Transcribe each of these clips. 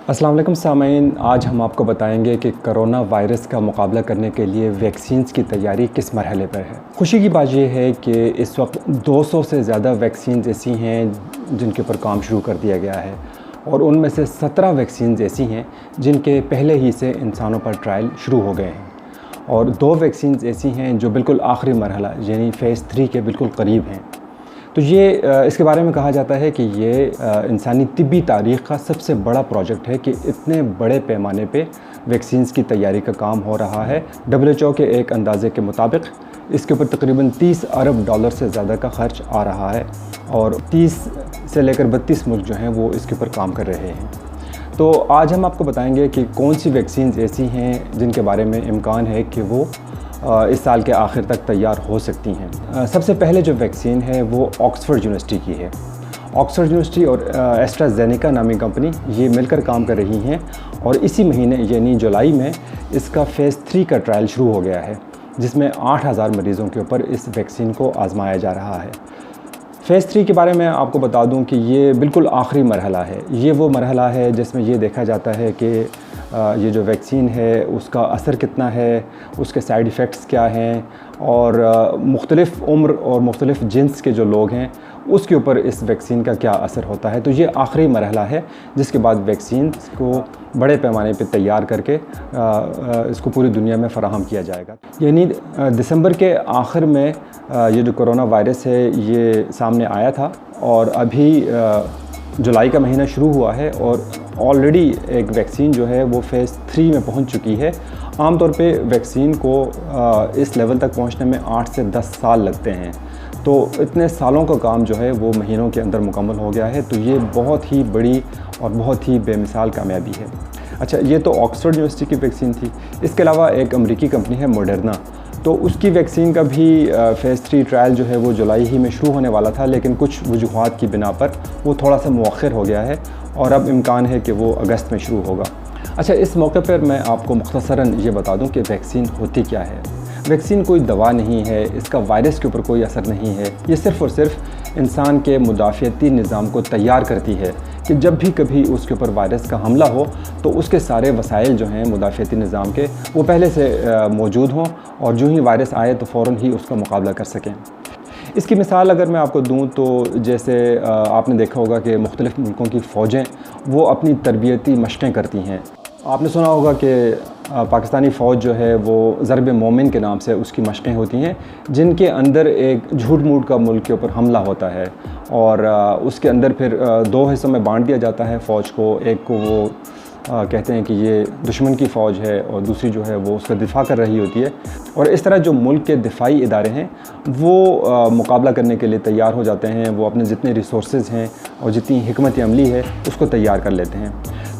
अस्सलाम वालेकुम सामीन, आज हम आपको बताएंगे कि कोरोना वायरस का मुकाबला करने के लिए वैक्सीन्स की तैयारी किस मरहले पर है। खुशी की बात यह है कि इस वक्त 200 से ज़्यादा वैक्सीन्स ऐसी हैं जिनके ऊपर काम शुरू कर दिया गया है और उनमें से 17 वैक्सीन्स ऐसी हैं जिनके पहले ही से इंसानों पर ट्रायल शुरू हो गए हैं और 2 वैक्सीन्स ऐसी हैं जो बिल्कुल आखिरी मरहला यानी फ़ेज़ 3 के बिल्कुल करीब हैं। तो ये इसके बारे में कहा जाता है कि ये इंसानी तिब्बी तारीख़ का सबसे बड़ा प्रोजेक्ट है कि इतने बड़े पैमाने पे वैक्सीन्स की तैयारी का काम हो रहा है। WHO के एक अंदाज़े के मुताबिक इसके ऊपर तकरीबन $30 अरब से ज़्यादा का ख़र्च आ रहा है और 30 से लेकर 32 मुल्क जो हैं वो इसके ऊपर काम कर रहे हैं। तो आज हम आपको बताएंगे कि कौन सी वैक्सीन्स ऐसी हैं जिनके बारे में इम्कान है कि वो इस साल के आखिर तक तैयार हो सकती हैं। सबसे पहले जो वैक्सीन है वो ऑक्सफोर्ड यूनिवर्सिटी की है। ऑक्सफोर्ड यूनिवर्सिटी और एस्ट्राजेनेका नामी कंपनी ये मिलकर काम कर रही हैं और इसी महीने यानी जुलाई में इसका फ़ेज़ 3 का ट्रायल शुरू हो गया है जिसमें 8000 मरीज़ों के ऊपर इस वैक्सीन को आज़माया जा रहा है। फ़ेज़ 3 के बारे में आपको बता दूं कि ये बिल्कुल आखिरी मरहला है। ये वो मरहला है जिसमें ये देखा जाता है कि ये जो वैक्सीन है उसका असर कितना है, उसके साइड इफ़ेक्ट्स क्या हैं और मुख्तलिफ़ उम्र और मुख्तलिफ़ जिन्स के जो लोग हैं उसके ऊपर इस वैक्सीन का क्या असर होता है। तो ये आखिरी मरहला है जिसके बाद वैक्सीन को बड़े पैमाने पे तैयार करके इसको पूरी दुनिया में फ़राहम किया जाएगा। यानी दिसंबर के आखिर में ये जो कोरोना वायरस है ये सामने आया था और अभी जुलाई का महीना शुरू हुआ है और ऑलरेडी एक वैक्सीन जो है वो फ़ेज़ 3 में पहुंच चुकी है। आमतौर पे वैक्सीन को इस लेवल तक पहुंचने में 8 से 10 साल लगते हैं, तो इतने सालों का काम जो है वो महीनों के अंदर मुकम्मल हो गया है। तो ये बहुत ही बड़ी और बहुत ही बेमिसाल कामयाबी है। अच्छा, ये तो ऑक्सफोर्ड यूनिवर्सिटी की वैक्सीन थी। इसके अलावा एक अमेरिकी कंपनी है मॉडर्ना, तो उसकी वैक्सीन का भी फ़ेज़ 3 ट्रायल जो है वो जुलाई ही में शुरू होने वाला था, लेकिन कुछ वजूहात की बिना पर वो थोड़ा सा मुअख्खर हो गया है और अब इम्कान है कि वो अगस्त में शुरू होगा। अच्छा, इस मौके पर मैं आपको मुख्तसरन ये बता दूं कि वैक्सीन होती क्या है। वैक्सीन कोई दवा नहीं है, इसका वायरस के ऊपर कोई असर नहीं है। ये सिर्फ़ और सिर्फ इंसान के मुदाफ़ियती निज़ाम को तैयार करती है कि जब भी कभी उसके ऊपर वायरस का हमला हो तो उसके सारे वसाइल जो हैं मुदाफ़ियती निज़ाम के वो पहले से मौजूद हों और जो ही वायरस आए तो फ़ौरन ही उसका मुकाबला कर सकें। इसकी मिसाल अगर मैं आपको दूं तो जैसे आपने देखा होगा कि मुख्तलिफ़ मुल्कों की फ़ौजें वो अपनी तरबियती मशक़ें करती हैं। आपने सुना होगा कि पाकिस्तानी फ़ौज जो है वो ज़रब मोमिन के नाम से उसकी मशक़ें होती हैं जिनके अंदर एक झूठ मूठ का मुल्क के ऊपर हमला होता है और उसके अंदर फिर 2 हिस्सों में बांट दिया जाता है फ़ौज को। एक को वो कहते हैं कि ये दुश्मन की फ़ौज है और दूसरी जो है वो उसका दिफा कर रही होती है और इस तरह जो मुल्क के दिफाई इदारे हैं वो मुकाबला करने के लिए तैयार हो जाते हैं। वो अपने जितने रिसोर्सेज़ हैं और जितनी हिकमत अमली है उसको तैयार कर लेते हैं।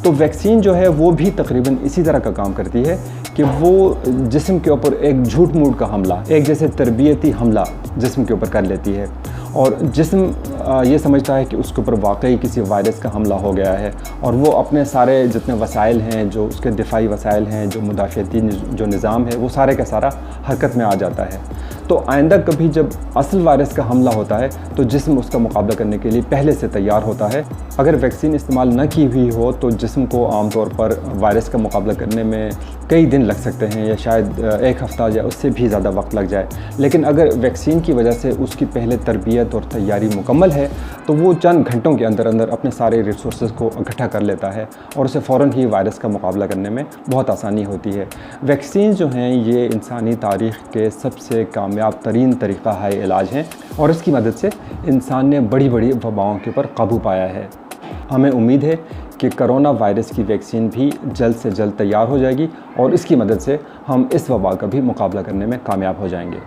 तो वैक्सीन जो है वो भी तकरीबन इसी तरह का काम करती है कि वो जिस्म के ऊपर एक झूठ मूठ का हमला, एक जैसे तरबियती हमला जिस्म के ऊपर कर लेती है और जिस्म ये समझता है कि उसके ऊपर वाकई किसी वायरस का हमला हो गया है और वो अपने सारे जितने वसाइल हैं, जो उसके दिफाई वसाइल हैं, जो मुदाफ़ियती जो निज़ाम है वो सारे का सारा हरकत में आ जाता है। तो आइंदा कभी जब असल वायरस का हमला होता है तो जिस्म उसका मुकाबला करने के लिए पहले से तैयार होता है। अगर वैक्सीन इस्तेमाल न की हुई हो तो जिस्म को आमतौर पर वायरस का मुकाबला करने में कई दिन लग सकते हैं या शायद 1 हफ़्ता या उससे भी ज़्यादा वक्त लग जाए। लेकिन अगर वैक्सीन की वजह से उसकी पहले तरबियत और तैयारी मुकम्मल है तो वो चंद घंटों के अंदर अंदर अपने सारे रिसोर्सेज को इकट्ठा कर लेता है और उसे फ़ौरन ही वायरस का मुकाबला करने में बहुत आसानी होती है। वैक्सीन जो हैं ये इंसानी तारीख़ के सबसे कामयाब तरीन तरीक़ा है इलाज हैं और इसकी मदद से इंसान ने बड़ी बड़ी वबाओं के ऊपर काबू पाया है। हमें उम्मीद है कि कोरोना वायरस की वैक्सीन भी जल्द से जल्द तैयार हो जाएगी और इसकी मदद से हम इस वबा का भी मुकाबला करने में कामयाब हो जाएंगे।